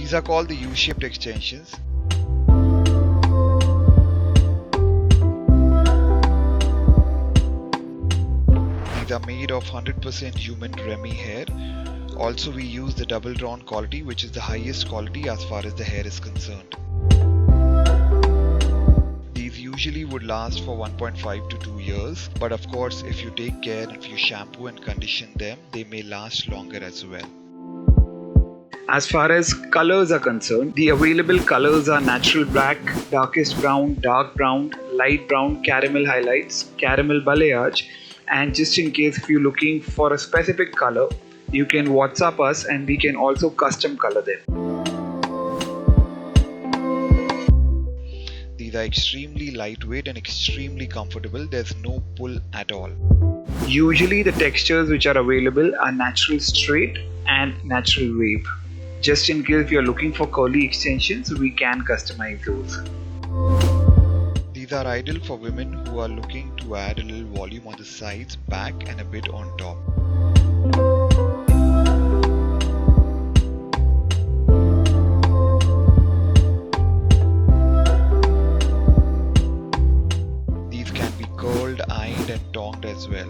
These are called the U-shaped extensions. These are made of 100% human Remy hair. Also, we use the double drawn quality, which is the highest quality as far as the hair is concerned. These usually would last for 1.5 to 2 years, but of course if you take care and if you shampoo and condition them, they may last longer as well. As far as colors are concerned, the available colors are natural black, darkest brown, dark brown, light brown, caramel highlights, caramel balayage, and just in case if you're looking for a specific color, you can WhatsApp us and we can also custom color them. These are extremely lightweight and extremely comfortable. There's no pull at all. Usually the textures which are available are natural straight and natural wave. Just in case if you're looking for curly extensions, we can customize those. These are ideal for women who are looking to add a little volume on the sides, back and a bit on top. These can be curled, ironed and tongued as well.